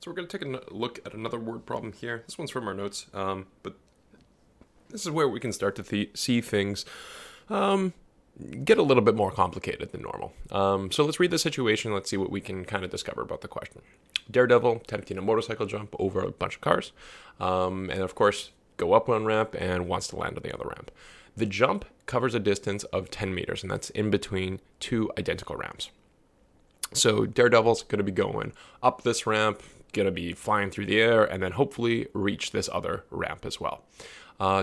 So we're going to take a look at another word problem here. This one's from our notes, but this is where we can start to see things get a little bit more complicated than normal. So let's read the situation. Let's see what we can kind of discover about the question. Daredevil attempting a motorcycle jump over a bunch of cars, and of course go up one ramp and wants to land on the other ramp. The jump covers a distance of 10 meters, and that's in between two identical ramps. So Daredevil's going to be going up this ramp, going to be flying through the air, and then hopefully reach this other ramp as well.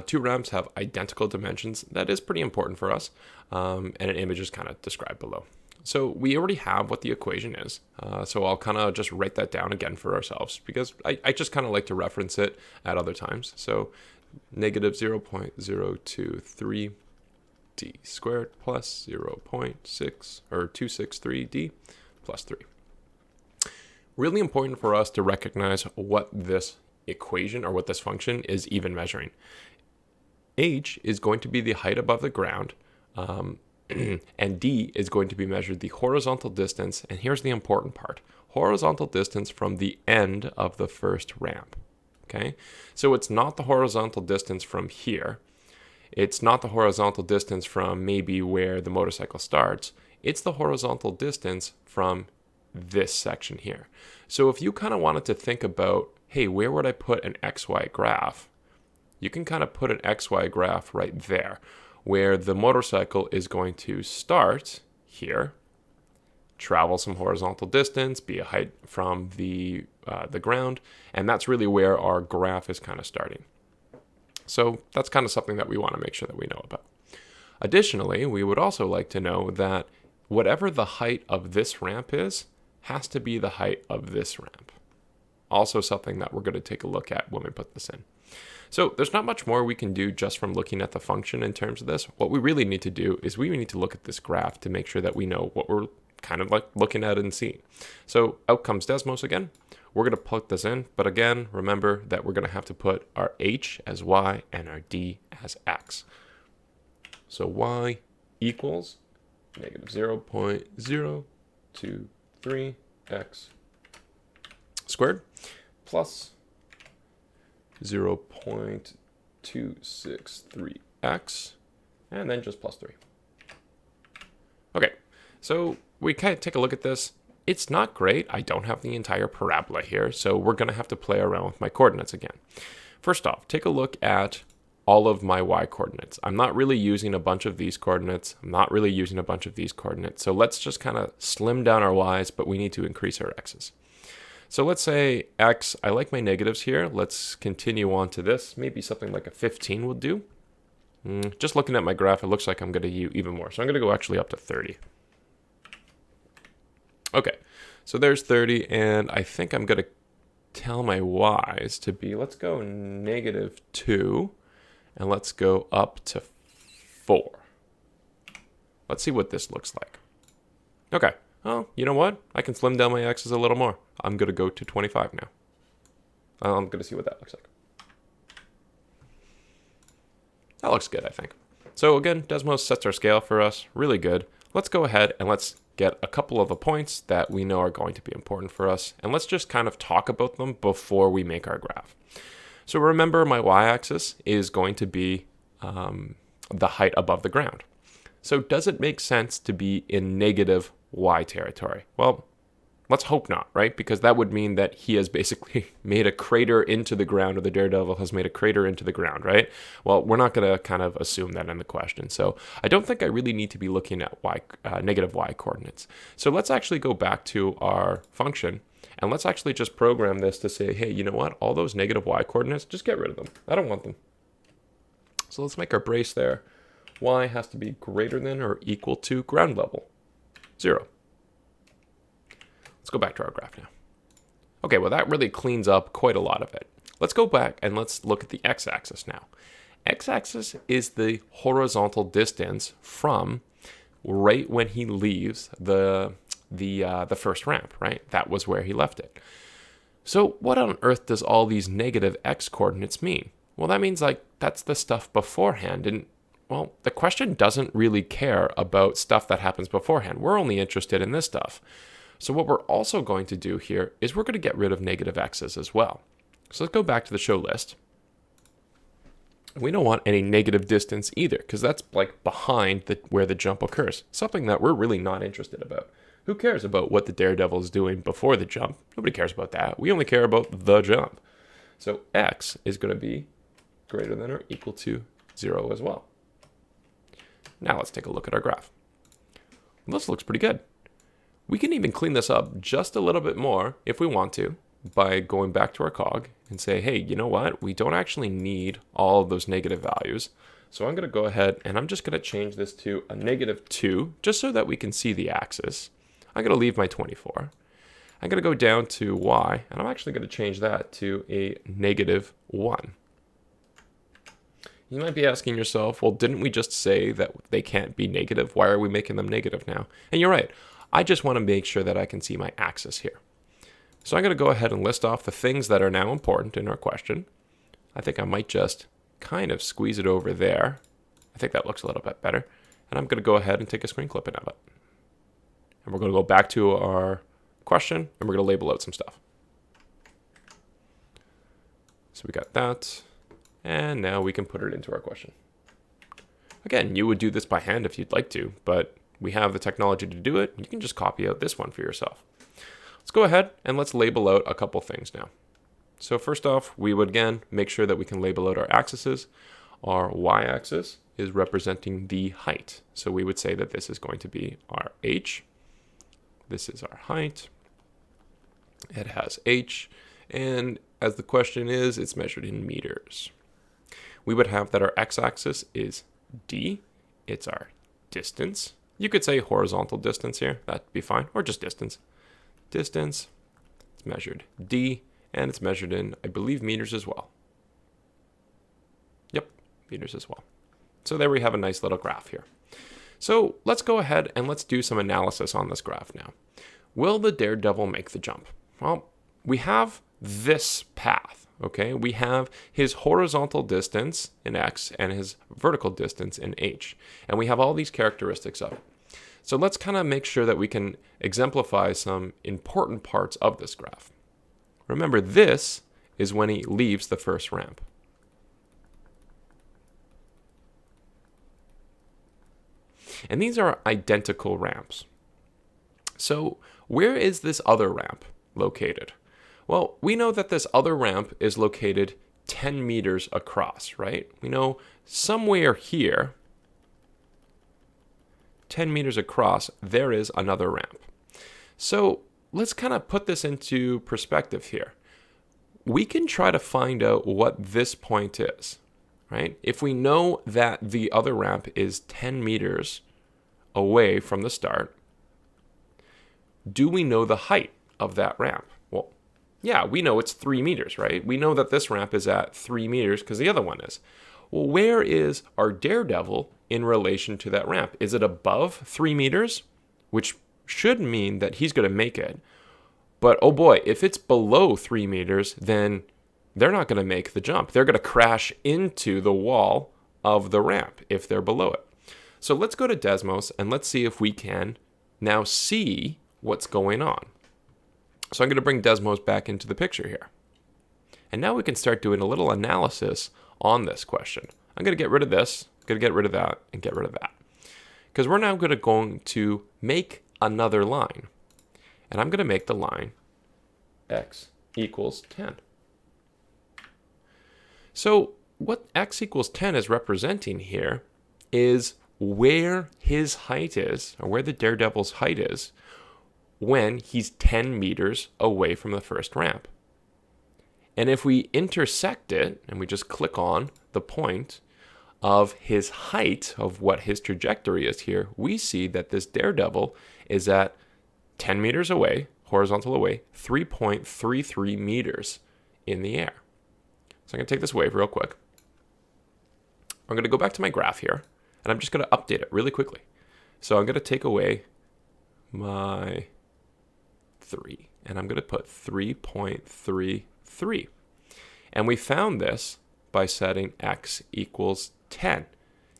Two ramps have identical dimensions. That is pretty important for us, and an image is kind of described below. So we already have what the equation is, so I'll kind of just write that down again for ourselves, because I just kind of like to reference it at other times. So negative 0.023 d squared plus 263d plus 3. Really important for us to recognize what this equation or what this function is even measuring. H is going to be the height above the ground, and d is going to be measured the horizontal distance, and here's the important part, horizontal distance from the end of the first ramp. Okay, so it's not the horizontal distance from here, it's not the horizontal distance from maybe where the motorcycle starts, it's the horizontal distance from this section here. So if you kind of wanted to think about, hey, where would I put an XY graph? You can kind of put an XY graph right there, where the motorcycle is going to start here, travel some horizontal distance, be a height from the ground, and that's really where our graph is kind of starting. So that's kind of something that we want to make sure that we know about. Additionally, we would also like to know that whatever the height of this ramp is, has to be the height of this ramp. Also something that we're going to take a look at when we put this in. So there's not much more we can do just from looking at the function in terms of this. What we really need to do is we need to look at this graph to make sure that we know what we're kind of like looking at and seeing. So out comes Desmos again. We're going to plug this in, but again, remember that we're going to have to put our h as y and our d as x. So y equals negative 0.023x squared plus 0.263x, and then just plus 3. Okay, so we kind of take a look at this. It's not great. I don't have the entire parabola here, so we're going to have to play around with my coordinates again. First off, take a look at all of my y coordinates. I'm not really using a bunch of these coordinates. I'm not really using a bunch of these coordinates. So let's just kind of slim down our y's, but we need to increase our x's. So let's say x, I like my negatives here. Let's continue on to this. Maybe something like a 15 will do. Just looking at my graph, it looks like I'm going to use even more. So I'm going to go actually up to 30. Okay, so there's 30, and I think I'm going to tell my y's to be, let's go negative 2, and let's go up to 4. Let's see what this looks like. Okay, well, you know what? I can slim down my x's a little more. I'm going to go to 25 now. I'm going to see what that looks like. That looks good, I think. So again, Desmos sets our scale for us. Really good. Let's go ahead and let's get a couple of the points that we know are going to be important for us. And let's just kind of talk about them before we make our graph. So remember, my y-axis is going to be the height above the ground. So does it make sense to be in negative y territory? Well, let's hope not, right? Because that would mean that he has basically made a crater into the ground, or the Daredevil has made a crater into the ground, right? Well, we're not going to kind of assume that in the question. So I don't think I really need to be looking at negative y coordinates. So let's actually go back to our function, and let's actually just program this to say, hey, you know what? All those negative y coordinates, just get rid of them. I don't want them. So let's make our brace there. Y has to be greater than or equal to ground level, 0. Let's go back to our graph now. Okay, well, that really cleans up quite a lot of it. Let's go back and let's look at the x-axis now. X-axis is the horizontal distance from right when he leaves the first ramp, right? That was where he left it. So what on earth does all these negative x coordinates mean? Well, that means like that's the stuff beforehand, and well, the question doesn't really care about stuff that happens beforehand. We're only interested in this stuff. So what we're also going to do here is we're going to get rid of negative x's as well. So let's go back to the show list. We don't want any negative distance either, because that's like behind where the jump occurs, something that we're really not interested about. Who cares about what the Daredevil is doing before the jump? Nobody cares about that. We only care about the jump. So x is going to be greater than or equal to 0 as well. Now let's take a look at our graph. This looks pretty good. We can even clean this up just a little bit more if we want to by going back to our cog and say, hey, you know what? We don't actually need all of those negative values. So I'm going to go ahead and I'm just going to change this to a -2 just so that we can see the axis. I'm going to leave my 24. I'm going to go down to y, and I'm actually going to change that to a -1. You might be asking yourself, well, didn't we just say that they can't be negative? Why are we making them negative now? And you're right. I just want to make sure that I can see my axis here. So I'm going to go ahead and list off the things that are now important in our question. I think I might just kind of squeeze it over there. I think that looks a little bit better. And I'm going to go ahead and take a screen clipping of it. And we're going to go back to our question, and we're going to label out some stuff. So we got that. And now we can put it into our question. Again, you would do this by hand if you'd like to, but we have the technology to do it. You can just copy out this one for yourself. Let's go ahead and let's label out a couple things now. So first off, we would again make sure that we can label out our axes. Our y-axis is representing the height. So we would say that this is going to be our h. This is our height. It has h. And as the question is, it's measured in meters. We would have that our x-axis is d. It's our distance. You could say horizontal distance here. That'd be fine. Or just distance. Distance. It's measured d. And it's measured in, I believe, meters as well. Yep, meters as well. So there we have a nice little graph here. So let's go ahead and let's do some analysis on this graph now. Will the Daredevil make the jump? Well, we have this path, okay? We have his horizontal distance in x and his vertical distance in h. And we have all these characteristics of it. So let's kind of make sure that we can exemplify some important parts of this graph. Remember, this is when he leaves the first ramp. And these are identical ramps. So where is this other ramp located? Well, we know that this other ramp is located 10 meters across, right? We know somewhere here, 10 meters across, there is another ramp. So let's kind of put this into perspective here. We can try to find out what this point is, right? If we know that the other ramp is 10 meters away from the start, do we know the height of that ramp? Well, yeah, we know it's 3 meters, right? We know that this ramp is at 3 meters because the other one is. Well, where is our Daredevil in relation to that ramp? Is it above 3 meters? Which should mean that he's going to make it. But oh boy, if it's below 3 meters, then they're not going to make the jump. They're going to crash into the wall of the ramp if they're below it. So let's go to Desmos and let's see if we can now see what's going on. So I'm going to bring Desmos back into the picture here. And now we can start doing a little analysis on this question. I'm going to get rid of this, I'm going to get rid of that, and get rid of that. Because we're now going to make another line. And I'm going to make the line x equals 10. So what x equals 10 is representing here is where his height is, or where the Daredevil's height is, when he's 10 meters away from the first ramp. And if we intersect it, and we just click on the point of his height, of what his trajectory is here, we see that this Daredevil is at 10 meters away, horizontal away, 3.33 meters in the air. So I'm going to take this wave real quick. I'm going to go back to my graph here, and I'm just going to update it really quickly. So I'm going to take away my 3, and I'm going to put 3.33. And we found this by setting x equals 10.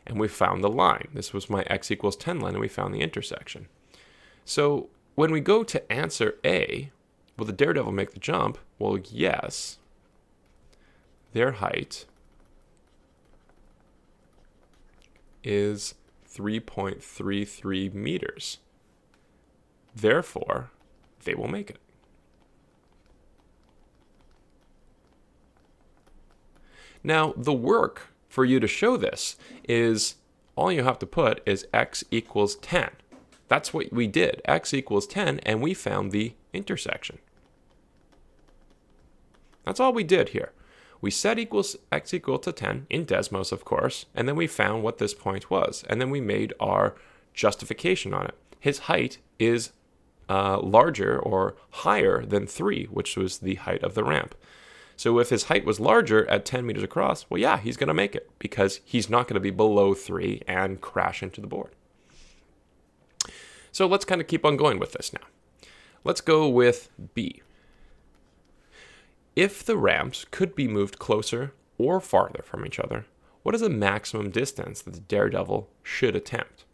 And we found the line. This was my x equals 10 line, and we found the intersection. So when we go to answer A, will the Daredevil make the jump? Well, yes. Their height is 3.33 meters. Therefore, they will make it. Now, the work for you to show this is all you have to put is x equals 10. That's what we did. X equals 10, and we found the intersection. That's all we did here. We set x equal to 10 in Desmos, of course, and then we found what this point was, and then we made our justification on it. His height is larger or higher than 3, which was the height of the ramp. So if his height was larger at 10 meters across, well, yeah, he's going to make it because he's not going to be below 3 and crash into the board. So let's kind of keep on going with this now. Let's go with B. If the ramps could be moved closer or farther from each other, what is the maximum distance that the Daredevil should attempt?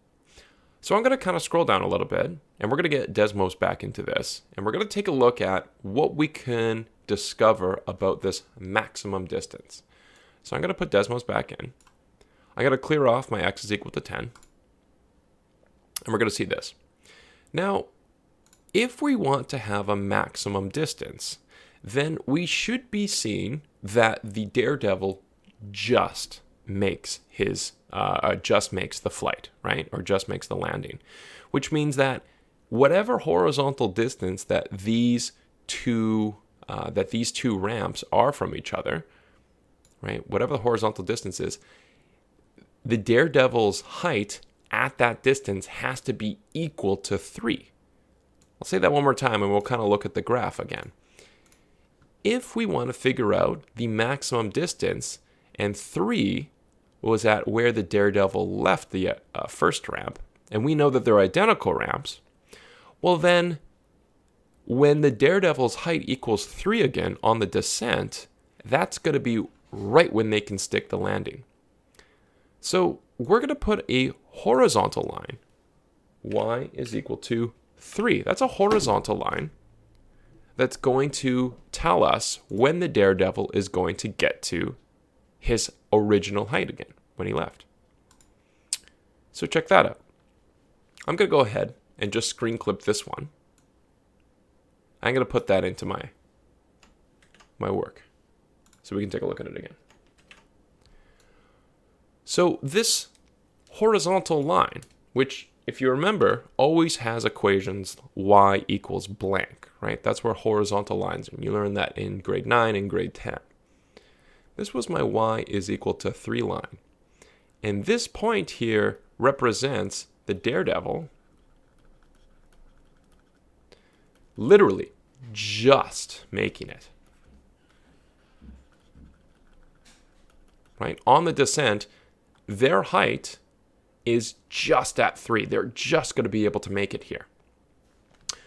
So I'm going to kind of scroll down a little bit, and we're going to get Desmos back into this, and we're going to take a look at what we can discover about this maximum distance. So I'm going to put Desmos back in. I'm going to clear off my x is equal to 10, and we're going to see this. Now, if we want to have a maximum distance, then we should be seeing that the Daredevil just makes the flight, right? Or just makes the landing, which means that whatever horizontal distance that these two ramps are from each other, right? Whatever the horizontal distance is, the Daredevil's height at that distance has to be equal to 3. I'll say that one more time, and we'll kind of look at the graph again. If we want to figure out the maximum distance, and 3 was at where the Daredevil left the first ramp, and we know that they're identical ramps, well then, when the Daredevil's height equals 3 again on the descent, that's going to be right when they can stick the landing. So we're going to put a horizontal line. Y is equal to 3. That's a horizontal line that's going to tell us when the Daredevil is going to get to his original height again when he left. So check that out. I'm going to go ahead and just screen clip this one. I'm going to put that into my work so we can take a look at it again. So this horizontal line, which if you remember, always has equations y equals blank, right? That's where horizontal lines are. You learned that in grade 9 and grade 10. This was my y is equal to 3 line. And this point here represents the Daredevil literally just making it. Right? On the descent, their height is just at 3. They're just going to be able to make it here.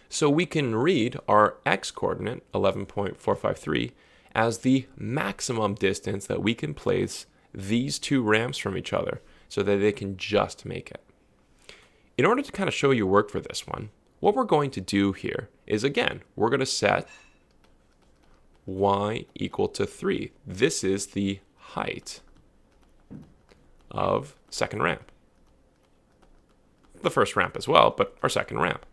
So we can read our x coordinate, 11.453, as the maximum distance that we can place these two ramps from each other so that they can just make it. In order to kind of show you work for this one, what we're going to do here is, again, we're going to set y equal to 3. This is the height of second ramp. The first ramp as well, but our second ramp.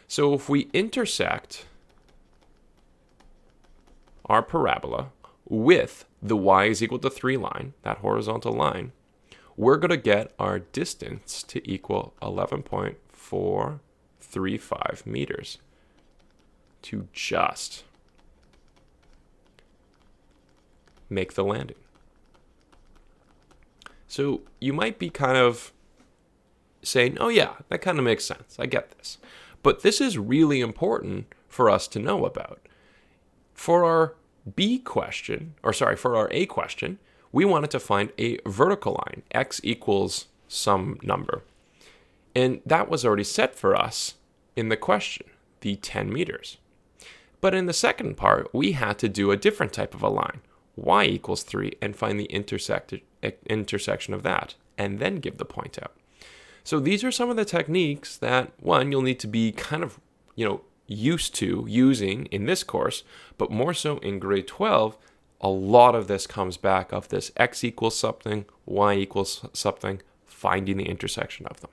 So if we intersect our parabola with the y is equal to 3 line, that horizontal line, we're going to get our distance to equal 11.435 meters to just make the landing. So you might be kind of saying, oh yeah, that kind of makes sense. I get this. But this is really important for us to know about. For our for our A question, we wanted to find a vertical line, x equals some number. And that was already set for us in the question, the 10 meters. But in the second part, we had to do a different type of a line, y equals 3, and find the intersection of that, and then give the point out. So these are some of the techniques that, one, you'll need to be kind of used to using in this course, but more so in grade 12, a lot of this comes back of this x equals something, y equals something, finding the intersection of them.